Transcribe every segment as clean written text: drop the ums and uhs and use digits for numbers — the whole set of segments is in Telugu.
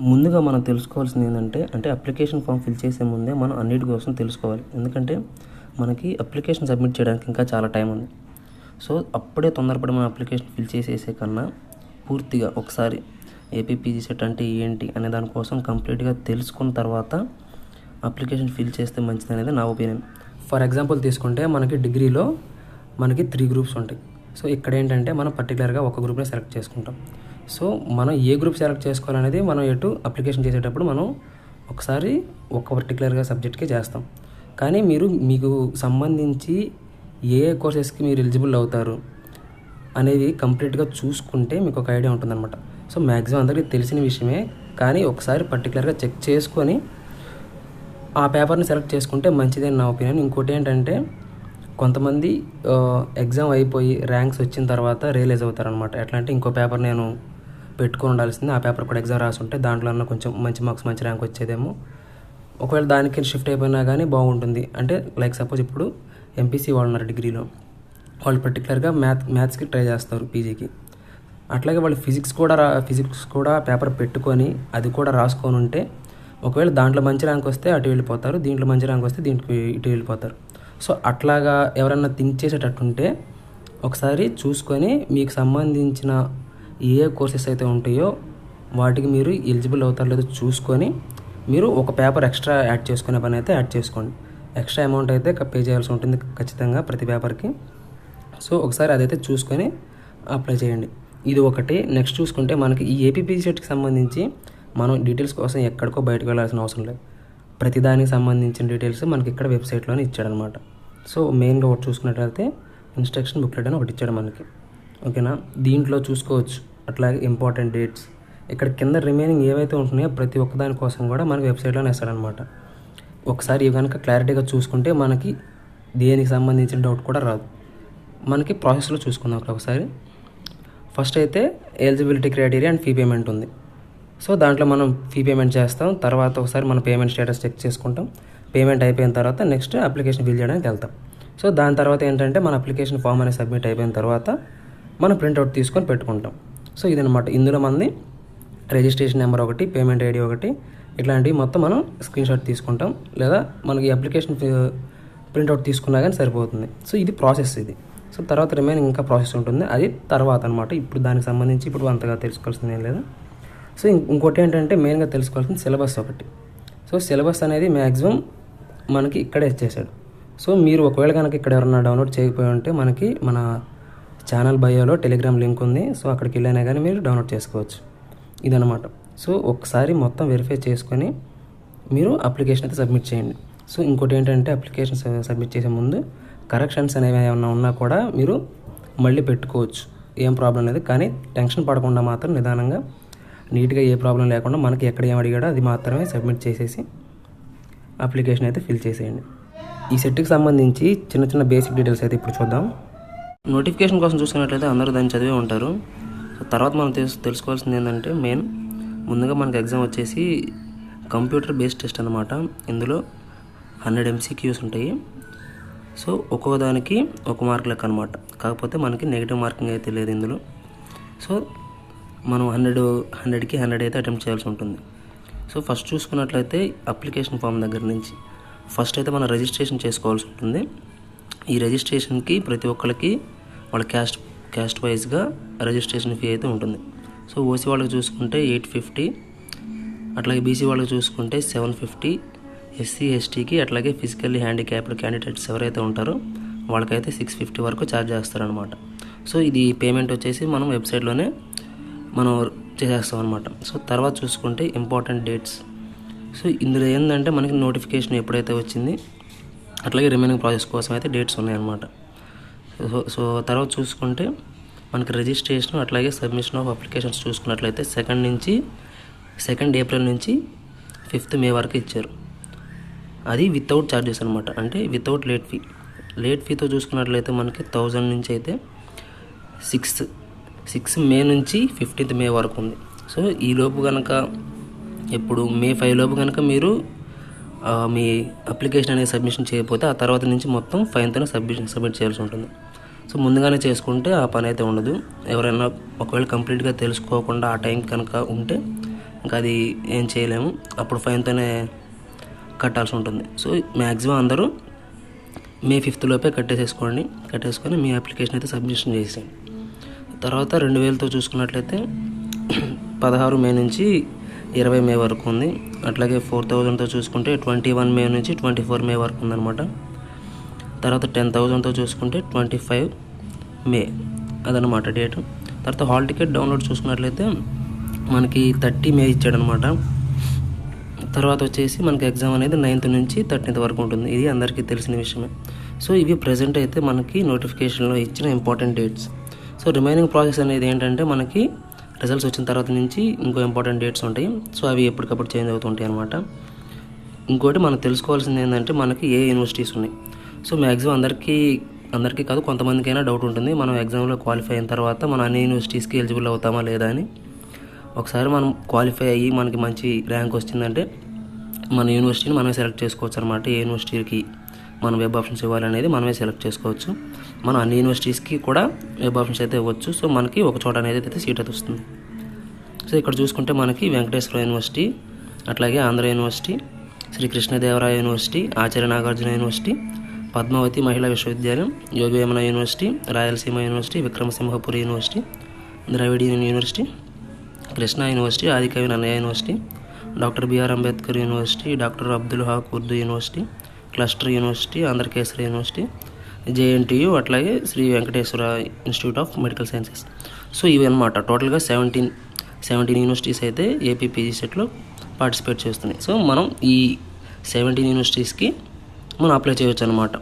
ముందుగా మనం తెలుసుకోవాల్సింది ఏంటంటే అప్లికేషన్ ఫామ్ ఫిల్ చేసే ముందే మనం అన్నిటి కోసం తెలుసుకోవాలి. ఎందుకంటే మనకి అప్లికేషన్ సబ్మిట్ చేయడానికి ఇంకా చాలా టైం ఉంది. సో అప్పుడే తొందరపడి మనం అప్లికేషన్ ఫిల్ చేసేసే కన్నా పూర్తిగా ఒకసారి ఏపీపీజీ సెట్ అంటే ఏంటి అనే దానికోసం కంప్లీట్గా తెలుసుకున్న తర్వాత అప్లికేషన్ ఫిల్ చేస్తే మంచిది అనేది నా ఒపీనియన్. ఫర్ ఎగ్జాంపుల్ తీసుకుంటే మనకి డిగ్రీలో మనకి 3 గ్రూప్స్ ఉంటాయి. సో ఇక్కడ ఏంటంటే మనం పర్టికులర్గా ఒక గ్రూప్ని సెలెక్ట్ చేసుకుంటాం. సో మనం ఏ గ్రూప్ సెలెక్ట్ చేసుకోవాలనేది మనం అప్లికేషన్ చేసేటప్పుడు మనం ఒకసారి ఒక పర్టికులర్గా సబ్జెక్ట్కి చేస్తాం. కానీ మీకు సంబంధించి ఏ కోర్సెస్కి మీరు ఎలిజిబుల్ అవుతారు అనేది కంప్లీట్గా చూసుకుంటే మీకు ఒక ఐడియా ఉంటుందన్నమాట. సో మ్యాక్సిమం అందరికీ తెలిసిన విషయమే, కానీ ఒకసారి పర్టికులర్గా చెక్ చేసుకొని ఆ పేపర్ని సెలెక్ట్ చేసుకుంటే మంచిదని నా ఒపీనియన్. ఇంకోటి ఏంటంటే కొంతమంది ఎగ్జామ్ అయిపోయి ర్యాంక్స్ వచ్చిన తర్వాత రియలైజ్ అవుతారనమాట. ఎట్లా అంటే ఇంకో పేపర్ నేను పెట్టుకొని ఉండాల్సింది, ఆ పేపర్ కూడా ఎగ్జామ్ రాసి ఉంటే దాంట్లో కొంచెం మంచి మార్క్స్ మంచి ర్యాంక్ వచ్చేదేమో. ఒకవేళ దానికి షిఫ్ట్ అయిపోయినా కానీ బాగుంటుంది. అంటే లైక్ సపోజ్ ఇప్పుడు ఎంపీసీ వాళ్ళు ఉన్నారు డిగ్రీలో, వాళ్ళు పర్టికులర్గా మ్యాథ్స్కి ట్రై చేస్తారు పీజీకి. అట్లాగే వాళ్ళు ఫిజిక్స్ కూడా పేపర్ పెట్టుకొని అది కూడా రాసుకొని ఉంటే ఒకవేళ దాంట్లో మంచి ర్యాంక్ వస్తే అటు వెళ్ళిపోతారు, దీంట్లో మంచి ర్యాంక్ వస్తే దీంట్లో ఇటు వెళ్ళిపోతారు. సో అట్లాగా ఎవరన్నా థింక్ చేసేటట్టుంటే ఒకసారి చూసుకొని మీకు సంబంధించిన ఏ కోర్సెస్ అయితే ఉంటాయో వాటికి మీరు ఎలిజిబుల్ అవుతారో లేదో చూసుకొని మీరు ఒక పేపర్ ఎక్స్ట్రా యాడ్ చేసుకునే పని అయితే యాడ్ చేసుకోండి. ఎక్స్ట్రా అమౌంట్ అయితే పే చేయాల్సి ఉంటుంది ఖచ్చితంగా ప్రతి పేపర్కి. సో ఒకసారి అదైతే చూసుకొని అప్లై చేయండి. ఇది ఒకటి. నెక్స్ట్ చూసుకుంటే మనకి ఈ ఏపీపీజీ సెట్కి సంబంధించి మనం డీటెయిల్స్ కోసం ఎక్కడికో బయటకు వెళ్ళాల్సిన అవసరం లేదు. ప్రతిదానికి సంబంధించిన డీటెయిల్స్ మనకి ఇక్కడ వెబ్సైట్లోనే ఇచ్చాడనమాట. సో మెయిన్గా ఒకటి చూసుకున్నట్లయితే ఇన్స్ట్రక్షన్ బుక్లెట్ అని ఒకటి ఇచ్చాడు మనకి. ఓకేనా, దీంట్లో చూసుకోవచ్చు. అట్లాగే ఇంపార్టెంట్ డేట్స్ ఇక్కడ కింద రిమైనింగ్ ఏవైతే ఉంటున్నాయో ప్రతి ఒక్కదాని కోసం కూడా మనకి వెబ్సైట్లోనే ఇస్తాడనమాట. ఒకసారి ఇవి కనుక క్లారిటీగా చూసుకుంటే మనకి దేనికి సంబంధించిన డౌట్ కూడా రాదు. మనకి ప్రాసెస్లో చూసుకుందాం అక్కడ ఒకసారి. ఫస్ట్ అయితే eligibility criteria and fee payment ఉంది. సో దాంట్లో మనం ఫీ పేమెంట్ చేస్తాం. తర్వాత ఒకసారి మన పేమెంట్ స్టేటస్ చెక్ చేసుకుంటాం. పేమెంట్ అయిపోయిన తర్వాత నెక్స్ట్ అప్లికేషన్ ఫిల్ చేయడానికి వెళ్తాం. సో దాని తర్వాత ఏంటంటే మన అప్లికేషన్ ఫామ్ అనేది సబ్మిట్ అయిపోయిన తర్వాత మనం ప్రింట్అవుట్ తీసుకొని పెట్టుకుంటాం. సో ఇదనమాట. ఇందులో మనది రిజిస్ట్రేషన్ నెంబర్ ఒకటి, పేమెంట్ ఐడి ఒకటి, ఇట్లాంటివి మొత్తం మనం స్క్రీన్షాట్ తీసుకుంటాం. లేదా మనకి అప్లికేషన్ ప్రింట్అవుట్ తీసుకున్నా కానీ సరిపోతుంది. సో ఇది ప్రాసెస్ ఇది. సో తర్వాత రిమైనింగ్ ఇంకా ప్రాసెస్ ఉంటుంది, అది తర్వాత అనమాట. ఇప్పుడు దానికి సంబంధించి ఇప్పుడు అంతగా తెలుసుకోవాల్సింది ఏం లేదు. సో ఇంకోటి ఏంటంటే మెయిన్గా తెలుసుకోవాల్సింది సిలబస్ ఒకటి. సో సిలబస్ అనేది మ్యాక్సిమం మనకి ఇక్కడే ఇచ్చేసాడు. సో మీరు ఒకవేళ కనుక ఇక్కడ ఎవరన్నా డౌన్లోడ్ చేయకపోయి ఉంటే మనకి మన ఛానల్ బయోలో టెలిగ్రామ్ లింక్ ఉంది. సో అక్కడికి వెళ్ళైనా కానీ మీరు డౌన్లోడ్ చేసుకోవచ్చు. ఇదనమాట. సో ఒకసారి మొత్తం వెరిఫై చేసుకొని మీరు అప్లికేషన్ అయితే సబ్మిట్ చేయండి. సో ఇంకోటి ఏంటంటే అప్లికేషన్ సబ్మిట్ చేసే ముందు కరెక్షన్స్ అనేవి ఏమైనా ఉన్నా కూడా మీరు మళ్ళీ పెట్టుకోవచ్చు, ఏం ప్రాబ్లం లేదు. కానీ టెన్షన్ పడకుండా మాత్రం నిదానంగా నీట్గా ఏ ప్రాబ్లం లేకుండా మనకి ఎక్కడ ఏం అడిగాడో అది మాత్రమే సబ్మిట్ చేసేసి అప్లికేషన్ అయితే ఫిల్ చేసేయండి. ఈ సెట్కి సంబంధించి చిన్న చిన్న బేసిక్ డీటెయిల్స్ అయితే ఇప్పుడు చూద్దాం. నోటిఫికేషన్ కోసం చూసుకున్నట్లయితే అందరూ దాన్ని చదివే ఉంటారు. సో తర్వాత మనం తెలుసుకోవాల్సింది ఏంటంటే ముందుగా మనకి ఎగ్జామ్ వచ్చేసి కంప్యూటర్ బేస్డ్ టెస్ట్ అనమాట. ఇందులో 100 MCQs ఉంటాయి. సో ఒక్కో దానికి 1 మార్క్ లెక్క అనమాట. కాకపోతే మనకి నెగిటివ్ మార్కింగ్ అయితే లేదు ఇందులో. సో మనం 100కి 100 అయితే అటెంప్ట్ చేయాల్సి ఉంటుంది. సో ఫస్ట్ చూసుకున్నట్లయితే అప్లికేషన్ ఫామ్ దగ్గర నుంచి ఫస్ట్ అయితే మనం రిజిస్ట్రేషన్ చేసుకోవాల్సి ఉంటుంది. ఈ రిజిస్ట్రేషన్కి ప్రతి ఒక్కరికి వాళ్ళ క్యాస్ట్ వైజ్గా రిజిస్ట్రేషన్ ఫీ అయితే ఉంటుంది. సో ఓసీ వాళ్ళకి చూసుకుంటే 850, అట్లాగే బీసీ వాళ్ళకి చూసుకుంటే 750, ఎస్సీ ఎస్టీకి అట్లాగే ఫిజికల్లీ హ్యాండిక్యాప్డ్ క్యాండిడేట్స్ ఎవరైతే ఉంటారో వాళ్ళకైతే 650 వరకు ఛార్జ్ చేస్తారనమాట. సో ఇది పేమెంట్ వచ్చేసి మనం వెబ్సైట్లోనే మనం చేసేస్తాం అనమాట. సో తర్వాత చూసుకుంటే ఇంపార్టెంట్ డేట్స్. సో ఇందులో ఏంటంటే మనకి నోటిఫికేషన్ ఎప్పుడైతే వచ్చింది అట్లాగే రిమైనింగ్ ప్రాసెస్ కోసం అయితే డేట్స్ ఉన్నాయన్నమాట. సో తర్వాత చూసుకుంటే మనకి రిజిస్ట్రేషన్ అట్లాగే సబ్మిషన్ ఆఫ్ అప్లికేషన్స్ చూసుకున్నట్లయితే 2 ఏప్రిల్ నుంచి 5 మే వరకు ఇచ్చారు. అది వితౌట్ ఛార్జెస్ అనమాట, అంటే వితౌట్ లేట్ ఫీ. లేట్ ఫీతో చూసుకున్నట్లయితే మనకి 1000 నుంచి అయితే 6 మే నుంచి 15th మే వరకు ఉంది. సో ఈ లోపు కనుక ఇప్పుడు మే 5 లోపు కనుక మీరు మీ అప్లికేషన్ అనేది సబ్మిషన్ చేయకపోతే ఆ తర్వాత నుంచి మొత్తం ఫైన్తోనే సబ్మిట్ చేయాల్సి ఉంటుంది. సో ముందుగానే చేసుకుంటే ఆ పని అయితే ఉండదు. ఎవరైనా ఒకవేళ కంప్లీట్గా తెలుసుకోకుండా ఆ టైం కనుక ఉంటే ఇంకా అది ఏం చేయలేము, అప్పుడు ఫైన్తోనే కట్టాల్సి ఉంటుంది. సో మ్యాక్సిమం అందరూ May 5th లోపే కట్టేసుకొని మీ అప్లికేషన్ అయితే సబ్మిషన్ చేసేయండి. తర్వాత 2000తో చూసుకున్నట్లయితే 16 May నుంచి 20 May వరకు ఉంది. అట్లాగే 4000తో చూసుకుంటే 21 May నుంచి 24 May వరకు ఉందన్నమాట. తర్వాత 10,000తో చూసుకుంటే 25 May అదనమాట డేట్. తర్వాత హాల్ టికెట్ డౌన్లోడ్ చూసుకున్నట్లయితే మనకి 30 May ఇచ్చాడనమాట. తర్వాత వచ్చేసి మనకి ఎగ్జామ్ అనేది 9th నుంచి 13th వరకు ఉంటుంది. ఇది అందరికీ తెలిసిన విషయమే. సో ఇవి ప్రజెంట్ అయితే మనకి నోటిఫికేషన్లో ఇచ్చిన important dates. So remaining process అనేది ఏంటంటే మనకి రిజల్ట్స్ వచ్చిన తర్వాత నుంచి ఇంకో ఇంపార్టెంట్ డేట్స్ ఉంటాయి. సో అవి ఎప్పటికప్పుడు చేంజ్ అవుతుంటాయి అనమాట. ఇంకోటి మనం తెలుసుకోవాల్సింది ఏంటంటే మనకి ఏ యూనివర్సిటీస్ ఉన్నాయి. సో మ్యాక్సిమం అందరికీ కాదు, కొంతమందికైనా డౌట్ ఉంటుంది, మనం ఎగ్జామ్లో క్వాలిఫై అయిన తర్వాత మనం అన్ని యూనివర్సిటీస్కి ఎలిజిబుల్ అవుతామా లేదా అని. ఒకసారి మనం క్వాలిఫై అయ్యి మనకి మంచి ర్యాంక్ వచ్చిందంటే మన యూనివర్సిటీని మనమే సెలెక్ట్ చేసుకోవచ్చు అనమాట. ఏ యూనివర్సిటీకి మనం వెబ్ ఆప్షన్స్ ఇవ్వాలనేది మనమే సెలెక్ట్ చేసుకోవచ్చు. మనం అన్ని యూనివర్సిటీస్కి కూడా వెబ్ ఆప్షన్స్ అయితే ఇవ్వచ్చు. సో మనకి ఒక చోట అనేది అయితే సీట్ అయితే వస్తుంది. సో ఇక్కడ చూసుకుంటే మనకి వెంకటేశ్వర యూనివర్సిటీ, అట్లాగే Andhra university, Sri Krishnadevaraya university, Acharya Nagarjuna university, Padmavathi Mahila Vishwavidyalayam, Yogi Vemana university, Rayalaseema university, Vikramasimhapuri university, Dravidian university, Krishna university, Adikavi Nannaya university, doctor BR Ambedkar university, doctor Abdul Haq Urdu university, cluster university, Andhrakesari university, JNTU, అట్లాగే Sri Venkateswara institute of medical sciences. So ఇవి అనమాట టోటల్గా 17 యూనివర్సిటీస్ అయితే ఏపీ పీజీ సెట్లో పార్టిసిపేట్ చేస్తున్నాయి. సో మనం ఈ 17 యూనివర్సిటీస్కి మనం అప్లై చేయవచ్చు అనమాట.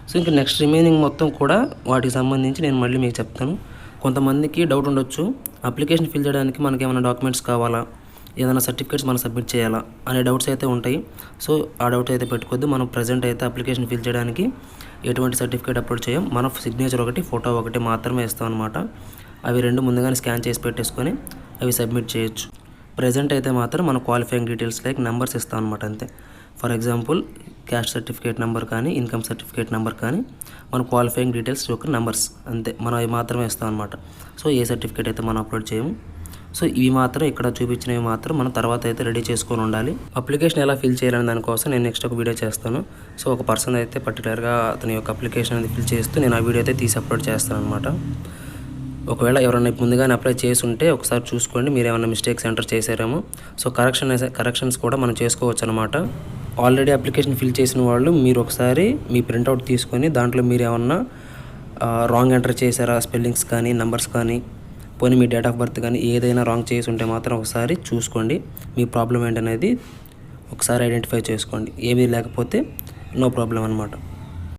సో ఇంకా నెక్స్ట్ రిమైనింగ్ మొత్తం కూడా వాటికి సంబంధించి నేను మళ్ళీ మీకు చెప్తాను. కొంతమందికి డౌట్ ఉండొచ్చు, అప్లికేషన్ ఫిల్ చేయడానికి మనకి ఏమైనా డాక్యుమెంట్స్ కావాలా, ఏదైనా సర్టిఫికేట్స్ మనం సబ్మిట్ చేయాలా అనే డౌట్స్ అయితే ఉంటాయి. సో ఆ డౌట్స్ అయితే పెట్టుకోవద్దు. మనం ప్రజెంట్ అయితే అప్లికేషన్ ఫిల్ చేయడానికి ఎటువంటి సర్టిఫికేట్ అప్లోడ్ చేయం. మన సిగ్నేచర్ ఒకటి, ఫోటో ఒకటి మాత్రమే ఇస్తాం అనమాట. అవి రెండు ముందుగానే స్కాన్ చేసి పెట్టేసుకొని అవి సబ్మిట్ చేయొచ్చు. ప్రజెంట్ అయితే మాత్రం మన క్వాలిఫైయింగ్ డీటెయిల్స్ లైక్ నెంబర్స్ ఇస్తాం అనమాట అంతే. For example caste certificate number కానీ, ఇన్కమ్ సర్టిఫికేట్ నెంబర్ కానీ, మన క్వాలిఫైయింగ్ డీటెయిల్స్ యొక్క నెంబర్స్ అంతే, మనం అవి మాత్రమే ఇస్తాం అనమాట. సో ఏ సర్టిఫికేట్ అయితే మనం అప్లోడ్ చేయము. సో ఇవి మాత్రం ఇక్కడ చూపించినవి మాత్రం మనం తర్వాత అయితే రెడీ చేసుకొని ఉండాలి. అప్లికేషన్ ఎలా ఫిల్ చేయాలని దానికోసం నేను నెక్స్ట్ ఒక వీడియో చేస్తాను. సో ఒక పర్సన్ అయితే పర్టికులర్గా అతని యొక్క అప్లికేషన్ అనేది ఫిల్ చేస్తూ నేను ఆ వీడియో అయితే తీసి అప్లోడ్ చేస్తాను అనమాట. ఒకవేళ ఎవరైనా ముందుగానే అప్లై చేసి ఉంటే ఒకసారి చూసుకోండి, మీరు ఏమైనా మిస్టేక్స్ ఎంటర్ చేశారేమో. సో కరెక్షన్స్ కూడా మనం చేసుకోవచ్చు అనమాట. ఆల్రెడీ అప్లికేషన్ ఫిల్ చేసిన వాళ్ళు మీరు ఒకసారి మీ ప్రింట్అవుట్ తీసుకొని దాంట్లో మీరు ఏమన్నా రాంగ్ ఎంటర్ చేశారా, స్పెల్లింగ్స్ కానీ, నెంబర్స్ కానీ, పోనీ మీ డేట్ ఆఫ్ బర్త్ కానీ ఏదైనా రాంగ్ చేసి ఉంటే మాత్రం ఒకసారి చూసుకోండి. మీ ప్రాబ్లం ఏంటనేది ఒకసారి ఐడెంటిఫై చేసుకోండి. ఏమీ లేకపోతే నో ప్రాబ్లం అనమాట.